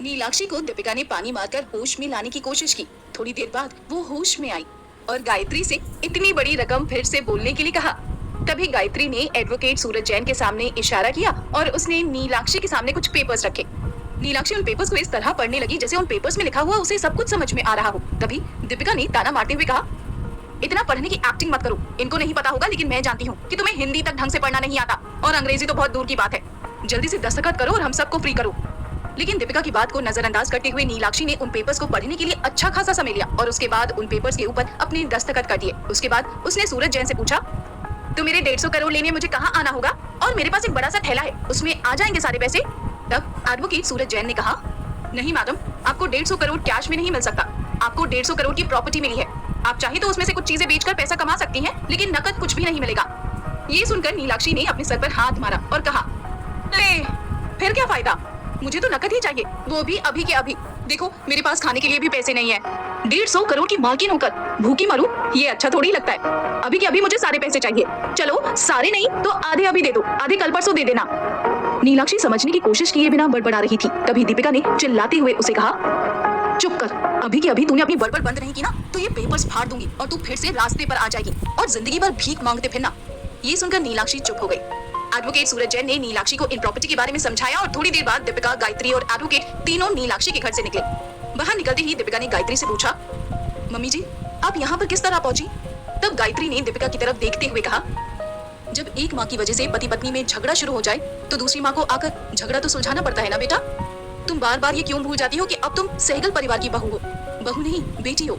नीलाक्षी को दीपिका ने पानी मारकर होश में लाने की कोशिश की। थोड़ी देर बाद वो होश में आई और गायत्री से इतनी बड़ी रकम फिर से बोलने के लिए कहा। तभी गायत्री ने एडवोकेट सूरज जैन के सामने इशारा किया और उसने नीलाक्षी के सामने कुछ पेपर्स रखे। नीलाक्षी उन पेपर्स को इस तरह पढ़ने लगी जैसे उन पेपर्स में लिखा हुआ उसे सब कुछ समझ में आ रहा हो। तभी दीपिका ने ताना मारते हुए कहा, इतना पढ़ने की एक्टिंग मत करो। इनको नहीं पता होगा, लेकिन मैं जानती हूँ कि तुम्हें हिंदी तक ढंग से पढ़ना नहीं आता और अंग्रेजी तो बहुत दूर की बात है। जल्दी से दस्तखत करो और हम सबको फ्री करो। लेकिन दीपिका की बात को नजरअंदाज करते हुए नीलाक्षी ने उन पेपर्स को पढ़ने के लिए अच्छा खासा समय लिया और उसके बाद उन पेपर्स के ऊपर अपने दस्तखत कर दिए। उसके बाद उसने सूरज जैन से पूछा, तो मेरे 150 करोड़ लेने मुझे कहाँ आना होगा? और मेरे पास एक बड़ा सा थैला है, उसमें आ जाएंगे सारे पैसे। तब एडवोकेट सूरज जैन ने कहा, नहीं मैडम, आपको 150 करोड़ कैश में नहीं मिल सकता। आपको 150 करोड़ की प्रॉपर्टी मिली है। आप चाहे तो उसमें से कुछ चीजें बेचकर पैसा कमा सकती हैं, लेकिन नकद कुछ भी नहीं मिलेगा। ये सुनकर नीलाक्षी ने अपने सर पर हाथ मारा और कहा, ले, फिर क्या फायदा? मुझे तो नकद ही चाहिए, वो भी अभी के अभी। देखो, मेरे पास खाने के लिए भी पैसे नहीं है। 150 करोड़ की मालकिन होकर भूखी मरूं, ये अच्छा थोड़ी लगता है। अभी के अभी मुझे सारे पैसे चाहिए। चलो, सारे नहीं तो आधे अभी दे दो, आधे कल परसों दे देना। नीलाक्षी समझने की कोशिश किए बिना बड़बड़ा रही थी। तभी दीपिका ने चिल्लाते हुए उसे कहा, चुप कर। अभी के अभी तूने अपनी बड़बड़ बंद नहीं की ना, तो ये पेपर्स फाड़ दूंगी और तू फिर से रास्ते पर आ जाएगी और जिंदगी भर भीख मांगते फिरना। ये सुनकर नीलाक्षी चुप हो गई। एडवोकेट सूरज जैन ने नीलाक्षी को इन प्रॉपर्टी के बारे में समझाया और थोड़ी देर बाद दीपिका, गायत्री और एडवोकेट तीनों नीलाक्षी के घर से निकले। बाहर निकलते ही दीपिका ने गायत्री से पूछा, मम्मी जी, आप यहाँ पर किस तरह पहुंची? तब गायत्री ने दीपिका की तरफ देखते हुए कहा, जब एक माँ की वजह से पति पत्नी में झगड़ा शुरू हो जाए तो दूसरी माँ को आकर झगड़ा तो सुलझाना पड़ता है ना बेटा। तुम बार बार ये क्यों भूल जाती हो कि अब तुम सहगल परिवार की बहू हो? बहू नहीं, बेटी हो।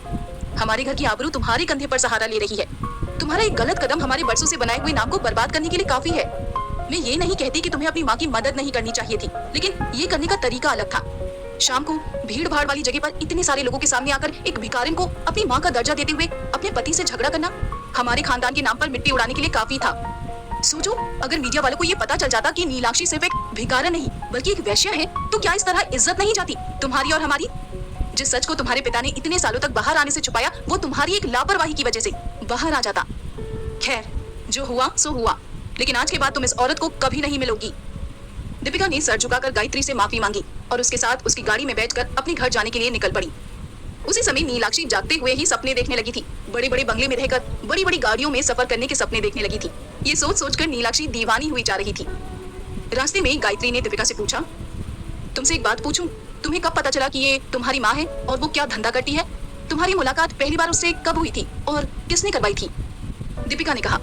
हमारे घर की आबरू तुम्हारे कंधे पर सहारा ले रही है। तुम्हारा एक गलत कदम हमारे बरसों से बनाए हुए नाम को बर्बाद करने के लिए काफी है। मैं ये नहीं कहती कि तुम्हें अपनी माँ की मदद नहीं करनी चाहिए थी, लेकिन ये करने का तरीका अलग था। शाम को भीड़ भाड़ वाली जगह पर इतने सारे लोगों के सामने आकर एक भिखारिन को अपनी माँ का दर्जा देते हुए अपने पति से झगड़ा करना हमारे खानदान के नाम पर मिट्टी उड़ाने के लिए काफी था। सोचो, अगर मीडिया वालों को ये पता चल जाता कि नीलाक्षी सिर्फ एक भिखारन नहीं बल्कि एक वैश्या है, तो क्या इस तरह इज्जत नहीं जाती तुम्हारी और हमारी? जिस सच को तुम्हारे पिता ने इतने सालों तक बाहर आने से छुपाया, वो तुम्हारी एक लापरवाही की वजह से बाहर आ जाता। खैर, जो हुआ सो हुआ, लेकिन आज के बाद तुम इस औरत को कभी नहीं मिलोगी। दीपिका ने सर झुकाकर गायत्री से माफी मांगी और उसके साथ उसकी गाड़ी में बैठकर अपने घर जाने के लिए निकल पड़ी। उसी समय नीलाक्षी जागते हुए ही सपने देखने लगी थी। बड़े बड़े बंगले में रहकर बड़ी बड़ी गाड़ियों में सफर करने के सपने देखने लगी थी। ये सोच सोचकर नीलाक्षी दीवानी हुई जा रही थी। रास्ते में गायत्री ने दीपिका से पूछा, तुमसे एक बात पूछूं? तुम्हें कब पता चला कि ये तुम्हारी माँ है और वो क्या धंधा करती है? तुम्हारी मुलाकात पहली बार उससे कब हुई थी और किसने करवाई थी? दीपिका ने कहा,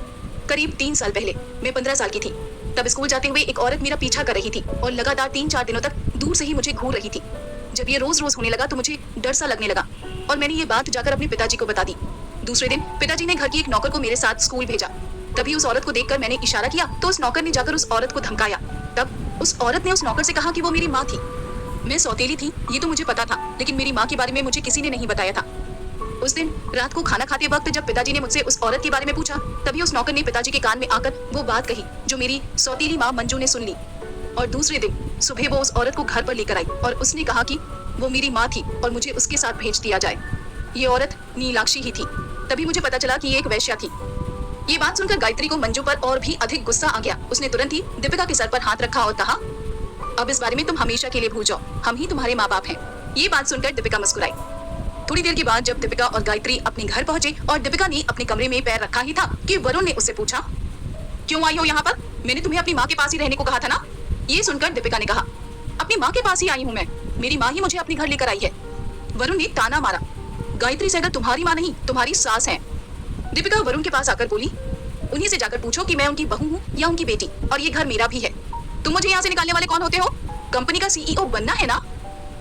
करीब 3 साल पहले। मैं 15 साल की थी। तब स्कूल जाते हुए एक औरत मेरा पीछा कर रही थी और लगातार 3-4 दिनों तक दूर से ही मुझे घूर रही थी। जब ये रोज रोज होने लगा तो मुझे डर सा लगने लगा और मैंने ये बात जाकर अपने पिताजी को बता दी। दूसरे दिन पिताजी ने घर की एक नौकर को मेरे साथ स्कूल भेजा। तभी उस औरत को देखकर मैंने इशारा किया तो उस नौकर ने जाकर उस औरत को धमकाया। तब उस औरत ने उस नौकर से कहा कि वो मेरी माँ थी। मैं सौतेली थी, ये तो मुझे पता था, लेकिन मेरी माँ के बारे में मुझे किसी ने नहीं बताया था। उस दिन रात को खाना खाते वक्त जब पिताजी ने मुझसे उस औरत के बारे में पूछा, तभी उस नौकर ने पिताजी के कान में आकर वो बात कही जो मेरी सौतेली माँ मंजू ने सुन ली। और दूसरे दिन सुबह वो उस औरत को घर पर लेकर आई और उसने कहा कि वो मेरी माँ थी और मुझे उसके साथ भेज दिया जाए। ये औरत नीलाक्षी ही थी। तभी मुझे पता चला कि ये एक वैश्या थी। ये बात सुनकर गायत्री को मंजू पर और भी अधिक गुस्सा आ गया। उसने तुरंत ही दीपिका के सर पर हाथ रखा और कहा, अब इस बारे में तुम हमेशा के लिए भूल जाओ, हम ही तुम्हारे माँ बाप हैं। ये बात सुनकर दीपिका मुस्कुराई। थोड़ी देर के बाद जब दीपिका और गायत्री अपने घर पहुंचे और दीपिका ने अपने कमरे में पैर रखा ही था कि वरुण ने उससे पूछा, क्यों आई हो यहाँ पर? मैंने तुम्हें अपनी माँ के पास ही रहने को कहा था ना? ये सुनकर दीपिका ने कहा, अपनी माँ के पास ही आई हूँ मैं, मेरी माँ ही मुझे अपने घर लेकर आई है। वरुण ने ताना मारा, गायत्री सहगल तुम्हारी माँ नहीं, तुम्हारी सास है। दीपिका वरुण के पास आकर बोली, उन्हीं से जाकर पूछो कि मैं उनकी बहू हूँ या उनकी बेटी, और ये घर मेरा भी है। तुम मुझे यहाँ से निकालने वाले कौन होते हो? कंपनी का CEO बनना है ना?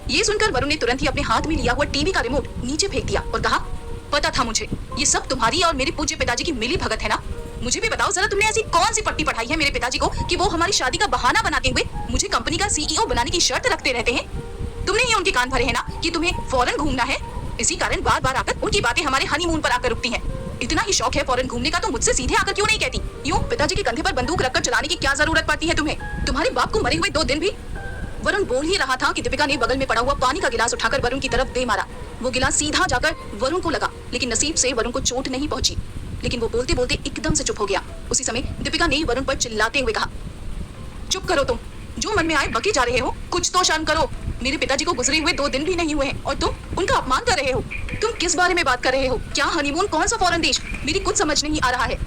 ये सुनकर वरुण ने तुरंत ही अपने हाथ में लिया हुआ टीवी का रिमोट नीचे फेंक दिया और कहा, पता था मुझे, ये सब तुम्हारी और मेरे पूज्य पिताजी की मिली भगत है ना? मुझे भी बताओ जरा, तुमने ऐसी कौन सी पट्टी पढ़ाई है मेरे पिताजी को कि वो हमारी शादी का बहाना बनाते हुए मुझे कंपनी का CEO बनाने की शर्त रखते रहते हैं? तुमने ही उनके कान भरे है ना कि तुम्हें फॉरेन घूमना है? इसी कारण बार बार आकर उनकी बातें हमारे हनीमून पर आकर रुकती हैं। इतना ही शौक है फॉरेन घूमने का तो मुझसे सीधे आकर क्यों नहीं कहती? यूं पिताजी के कंधे पर बंदूक रखकर चलाने की क्या जरूरत पड़ती है तुम्हें? तुम्हारे बाप को मरे हुए 2 दिन भी। वरुण बोल ही रहा था कि दीपिका ने बगल में पड़ा हुआ पानी का गिलास उठाकर वरुण की तरफ दे मारा। वो गिलास सीधा जाकर वरुण को लगा, लेकिन नसीब से वरुण को चोट नहीं पहुंची। लेकिन वो बोलते बोलते एकदम से चुप हो गया। उसी समय दीपिका ने वरुण पर चिल्लाते हुए कहा, चुप करो तुम, जो मन में आए बके जा रहे हो, कुछ तो शर्म करो। मेरे पिताजी को गुजरे हुए 2 दिन भी नहीं हुए हैं और तुम उनका अपमान कर रहे हो। तुम किस बारे में बात कर रहे हो? क्या हनीमून? कौन सा फॉरेन देश? मेरी कुछ समझ नहीं आ रहा है।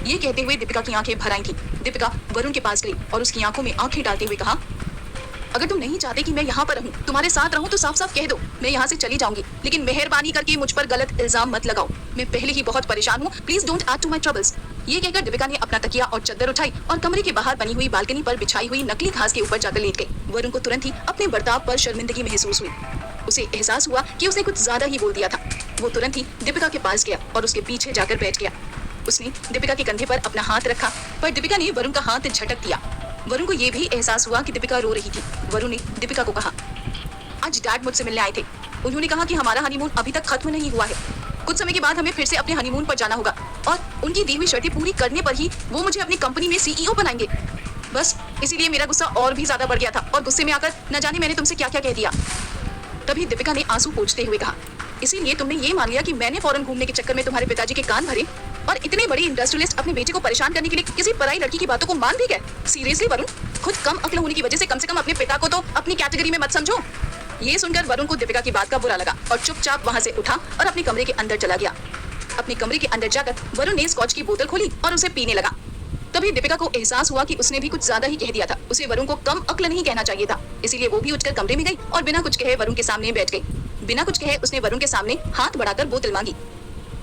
ये कहते हुए दीपिका की आंखें भर आई थी। दीपिका वरुण के पास गई और उसकी आंखों में आंखें डालते हुए कहा, अगर तुम नहीं चाहते कि मैं यहाँ पर रहूँ, तुम्हारे साथ रहूँ, तो साफ साफ कह दो, मैं यहाँ से चली जाऊंगी, लेकिन मेहरबानी करके मुझ पर गलत इल्जाम मत लगाओ। मैं पहले ही बहुत परेशान हूँ, please don't add to my troubles. ये कहकर दीपिका ने अपना तकिया और चादर उठाई और कमरे के बाहर बनी हुई बालकनी पर बिछाई हुई नकली घास के ऊपर जाकर लेट गई। वरुण को तुरंत ही अपने बर्ताव पर शर्मिंदगी महसूस हुई। उसे एहसास हुआ कि उसने कुछ ज्यादा ही बोल दिया था। वो तुरंत ही दीपिका के पास गया और उसके पीछे जाकर बैठ गया। उसने दीपिका के कंधे पर अपना हाथ रखा, पर दीपिका ने वरुण का हाथ झटक दिया। वरुण को यह भी एहसास हुआ कि दीपिका रो रही थी। वरुण ने दीपिका को कहा, आज डैड मुझसे मिलने आए थे। उन्होंने कहा कि हमारा हनीमून अभी तक खत्म नहीं हुआ है। कुछ समय के बाद हमें फिर से अपने हनीमून पर जाना होगा और उनकी दी हुई शर्तें पूरी करने पर ही वो मुझे अपनी कंपनी में सीईओ बनाएंगे। बस इसीलिए मेरा गुस्सा और भी ज्यादा बढ़ गया था और गुस्से में आकर न जाने मैंने तुमसे क्या क्या कह दिया। तभी दीपिका ने आंसू पोंछते हुए कहा, इसीलिए तुमने ये मान लिया कि मैंने फॉरेन घूमने के चक्कर में तुम्हारे पिताजी के कान भरे और इतने बड़े इंडस्ट्रियलिस्ट अपने बेटे को परेशान करने के लिए किसी पराई लड़की की बातों को मान भी गए। सीरियसली वरुण, खुद कम अक्ल होने की वजह से कम अपने पिता को तो अपनी कैटेगरी में मत समझो। ये सुनकर वरुण को दीपिका की बात का बुरा लगा और चुपचाप वहां से उठा और अपने कमरे के अंदर चला गया। अपने कमरे के अंदर जाकर वरुण ने स्कॉच की बोतल खोली और उसे पीने लगा। तभी दीपिका को एहसास हुआ कि उसने भी कुछ ज्यादा ही कह दिया था। उसे वरुण को कम अक्ल नहीं कहना चाहिए था। इसीलिए वो भी उठकर कमरे में गई और बिना कुछ कहे वरुण के सामने बैठ गई। बिना कुछ कहे उसने वरुण के सामने हाथ बढ़ाकर बोतल मांगी।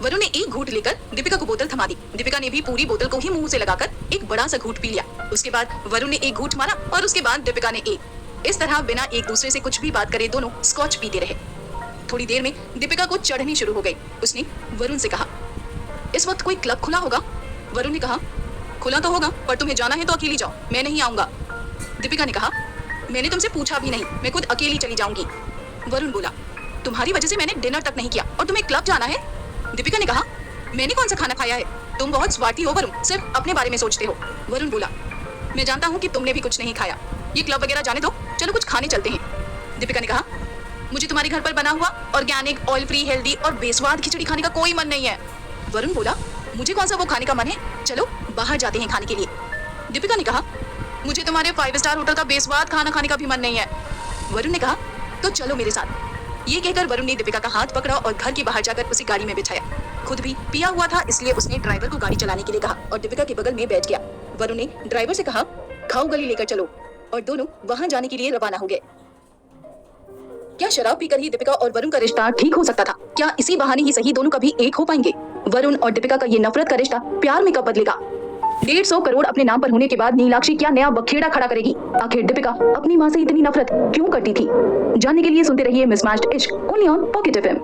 वरुण ने एक घूंट लेकर दीपिका को बोतल थमा दी। दीपिका ने भी पूरी बोतल को ही मुंह से लगाकर एक बड़ा सा घूंट पी लिया। उसके बाद वरुण ने एक घूंट मारा और उसके बाद दीपिका ने एक। इस तरह बिना एक दूसरे से कुछ भी बात करे दोनों स्कॉच पीते रहे। थोड़ी देर में दीपिका को चढ़नी शुरू हो गई। उसने वरुण से कहा, इस वक्त कोई क्लब खुला होगा? वरुण ने कहा, खुला तो होगा, पर तुम्हें जाना है तो अकेली जाओ, मैं नहीं आऊंगा। दीपिका ने कहा, मैंने तुमसे पूछा भी नहीं, मैं खुद अकेली चली जाऊंगी। वरुण बोला, तुम्हारी वजह से मैंने डिनर तक नहीं किया और तुम्हें क्लब जाना है? दीपिका ने कहा, मैंने कौन सा खाना खाया है? तुम बहुत स्वार्थी हो वरुण, सिर्फ अपने बारे में सोचते हो। वरुण बोला, मैं जानता हूँ कि तुमने भी कुछ नहीं खाया, ये क्लब वगैरह जाने दो, चलो कुछ खाने चलते हैं। दीपिका ने कहा, मुझे तुम्हारे घर पर बना हुआ ऑर्गेनिक, ऑयल फ्री, हेल्दी और बेस्वाद खिचड़ी खाने का कोई मन नहीं है। वरुण बोला, मुझे कौन सा वो खाने का मन है, चलो बाहर जाते हैं खाने के लिए। दीपिका ने कहा, मुझे तुम्हारे 5 स्टार होटल का बेस्वाद खाना खाने का भी मन नहीं है। वरुण ने कहा, तो चलो मेरे साथ। ये कहकर वरुण ने दीपिका का हाथ पकड़ा और घर के बाहर जाकर उसे गाड़ी में बिठाया। खुद भी पिया हुआ था, इसलिए उसने ड्राइवर को गाड़ी चलाने के लिए कहा और दीपिका के बगल में बैठ गया। वरुण ने ड्राइवर से कहा, खाओ गली लेकर चलो, और दोनों वहां जाने के लिए रवाना हो गए। क्या शराब पीकर ही दीपिका और वरुण का रिश्ता ठीक हो सकता था? क्या इसी बहाने ही सही दोनों कभी एक हो पाएंगे? वरुण और दीपिका का ये नफरत का रिश्ता प्यार में कब बदलेगा? 150 करोड़ अपने नाम पर होने के बाद नीलाक्षी क्या नया बखेड़ा खड़ा करेगी? आखिर दीपिका अपनी मां से इतनी नफरत क्यों करती थी? जानने के लिए सुनते रहिए मिसमैच्ड इश्क ओनली ऑन पॉकेट एफएम।